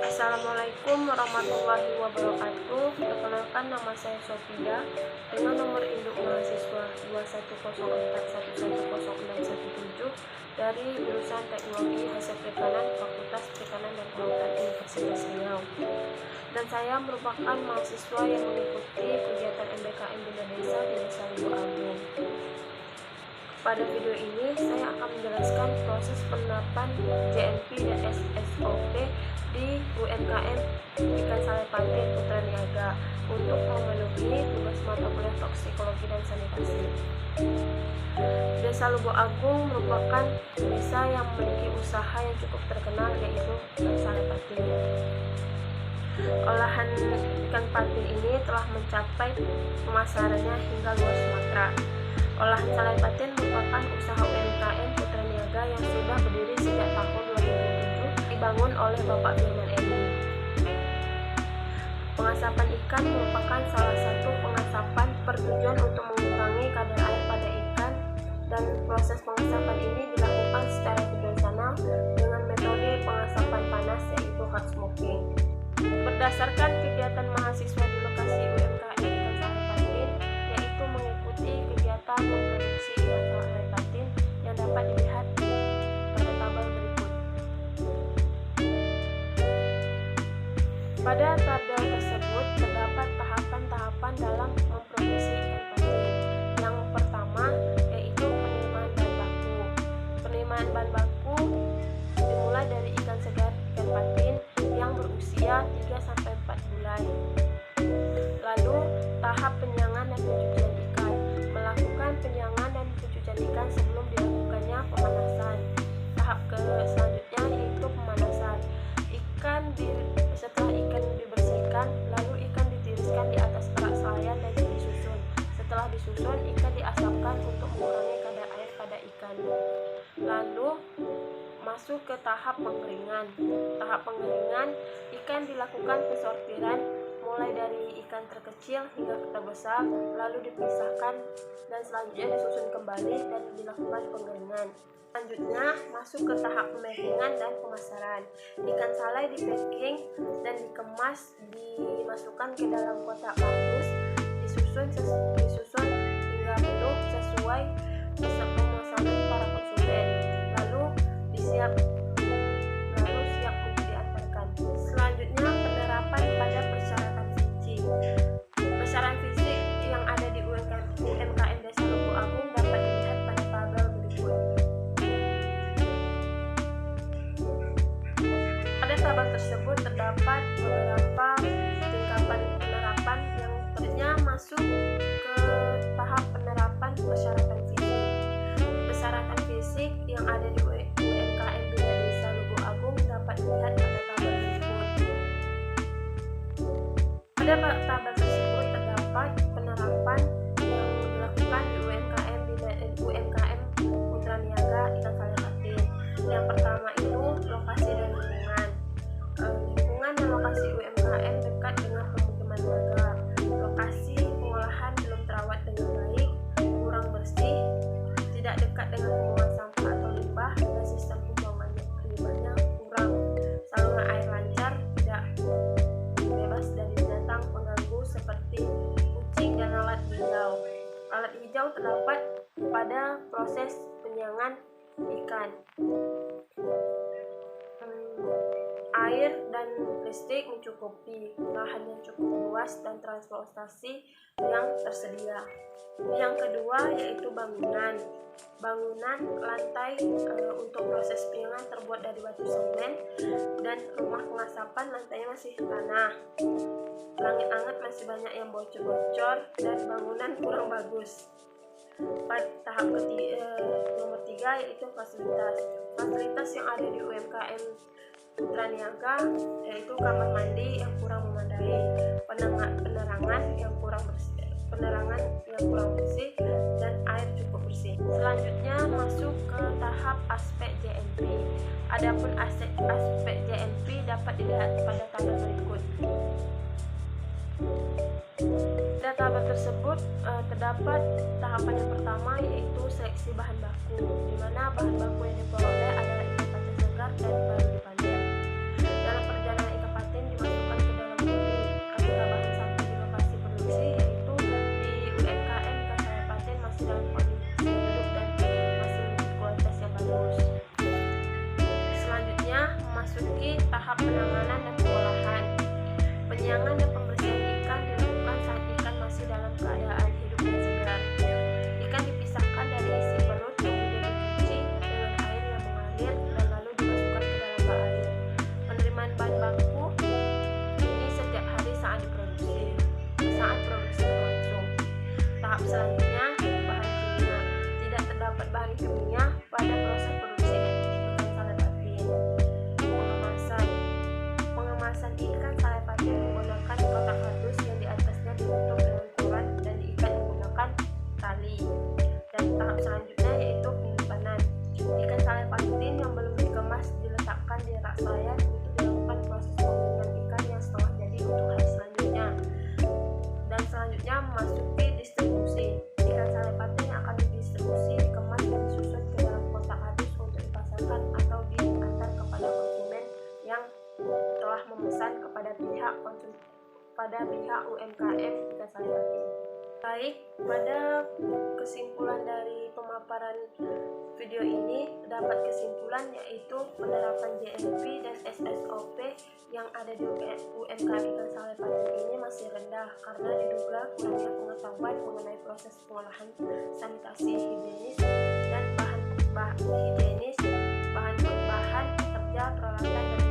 Assalamualaikum warahmatullahi wabarakatuh. Perkenalkan, nama saya Sofia dengan nomor induk mahasiswa 21041100617 dari jurusan Teknologi Hasil Perikanan Fakultas Perikanan dan Kelautan Universitas Riau. Dan saya merupakan mahasiswa yang mengikuti kegiatan MBKM Bina Desa di Desa Lubuk Agung. Pada video ini saya akan menjelaskan proses penerapan JNP dan SSOP di UMKM Ikan Salai Patin Putra Niaga untuk memenuhi tugas mata kuliah toksikologi dan sanitasi. Desa Lubuk Agung merupakan desa yang memiliki usaha yang cukup terkenal, yaitu ikan salai patin. Olahan ikan patin ini telah mencapai pemasarannya hingga luar Sumatera. Olahan salai patin merupakan usaha UMKM Putra Niaga yang sudah berdiri sejak tahun 2007, dibangun oleh Bapak Firman Edi. Pengasapan ikan merupakan salah satu pengasapan bertujuan untuk mengurangi kadar air pada ikan, dan proses pengasapan ini dilakukan secara bijaksana dengan metode pengasapan panas, yaitu hot smoking. Berdasarkan kegiatan mahasiswa di lokasi UMKM Ikan Salai Patin, yaitu mengikuti kegiatan memproduksi ikan salai patin yang dapat dilihat pada tabel berikut. Pada tabel tersebut terdapat tahapan-tahapan dalam memproduksi ikan patin. Yang pertama yaitu penerimaan bahan baku. Penerimaan bahan baku dimulai dari ikan segar ikan patin yang berusia 3-4 bulan. Lalu tahap penyiangan dan pencucian ikan. Melakukan penyiangan dan pencucian ikan sebelum dilakukannya pemanasan. Tahap selanjutnya yaitu pemanasan. Setelah ikan dibersihkan, lalu ikan ditiriskan di atas kerak selayan dan disusun. Setelah disusun, ikan diasapkan untuk mengurangi kadar air pada ikan. Lalu masuk ke tahap pengeringan. Tahap pengeringan, ikan dilakukan pensortiran mulai dari ikan terkecil hingga terbesar, lalu dipisahkan dan selanjutnya disusun kembali dan dilakukan pengeringan. Selanjutnya masuk ke tahap pemackingan dan pemasaran. Ikan salai dipacking dan dikemas, dimasukkan ke dalam kotak kardus, disusun hingga penuh sesuai pemesanan para konsumen. Lalu siap untuk diantarkan. Selanjutnya penerapan pada persyaratan fisik. Persyaratan fisik yang ada di UMKM Desa Lubuk Agung dapat dilihat pada tabel berikut. Pada tabel tersebut terdapat beberapa tingkatan penerapan yang pertama masuk ke tahap penerapan persyaratan fisik. Persyaratan fisik yang ada di UMKM Bina Desa Lubuk Agung dapat dilihat pada tabel tersebut. Pada tabel tersebut terdapat penerapan yang dilakukan di UMKM Putra Niaga Ikan Salai Patin. Yang pertama itu lokasi dan lingkungan. Lingkungan dan lokasi UMKM dekat dengan pemukiman warga. Lokasi pengolahan belum terawat dengan baik, kurang bersih, tidak dekat dengan pembuangan sampah atau limbah, dan sistem pembuangan limbahnya kurang. Saluran air lancar, tidak bebas dari binatang pengganggu seperti kucing dan lalat hijau. Lalat hijau terdapat pada proses penyiangan ikan. Air dan listrik mencukupi, lahan yang cukup luas, dan transportasi yang tersedia. Yang kedua yaitu bangunan. Bangunan lantai untuk proses penyiangan terbuat dari batu semen, dan rumah pengasapan lantainya masih tanah. Langit anget masih banyak yang bocor-bocor, dan bangunan kurang bagus. Pada tahap nomor 3 yaitu fasilitas. Fasilitas yang ada di UMKM Putra Niaga yaitu kamar mandi yang kurang memadai, penerangan yang kurang bersih, dan air cukup bersih. Selanjutnya masuk ke tahap aspek JNP. Adapun aspek JNP dapat dilihat pada tabel berikut. Pada tabel tersebut terdapat tahapan yang pertama yaitu seleksi bahan baku, di mana bahan baku yang diperoleh adalah ikan patin segar dan baru dipanen. Dalam perjalanan ikan tahap penanganan dan pengolahan. Penyiangan dan pembersihan ikan dilakukan saat ikan masih dalam keadaan hidup dan segar. Ikan dipisahkan dari isi perut, kemudian dicuci dengan air yang mengalir dan lalu dimasukkan ke dalam bak air. Penerimaan bahan baku ini setiap hari saat produksi berlangsung. Tahap selanjutnya, bahan kimia. Tidak terdapat bahan kimia pada proses produksi ikan sale patin. Pengemasan ikan sale patin menggunakan kotak kardus yang di atasnya ditutup dengan koran dan diikat menggunakan tali. Dan tahap selanjutnya yaitu penyimpanan. Ikan sale patin yang belum dikemas diletakkan di rak selayar untuk dilakukan proses pengeringan ikan yang setengah jadi untuk hari selanjutnya. Dan selanjutnya memasuki distribusi. Ikan sale patin yang akan didistribusi dikemas dan disusun ke dalam kotak kardus untuk dipasarkan atau diantar kepada konsumen yang telah memesan kepada pihak UMKM ikan sale patin. Baik, pada kesimpulan dari pemaparan video ini terdapat kesimpulan yaitu penerapan GMP dan SSOP yang ada di UMKM ikan sale patin ini masih rendah karena diduga kurangnya pengetahuan mengenai proses pengolahan sanitasi higienis dan bahan higienis, bahan kerja, peralatan dan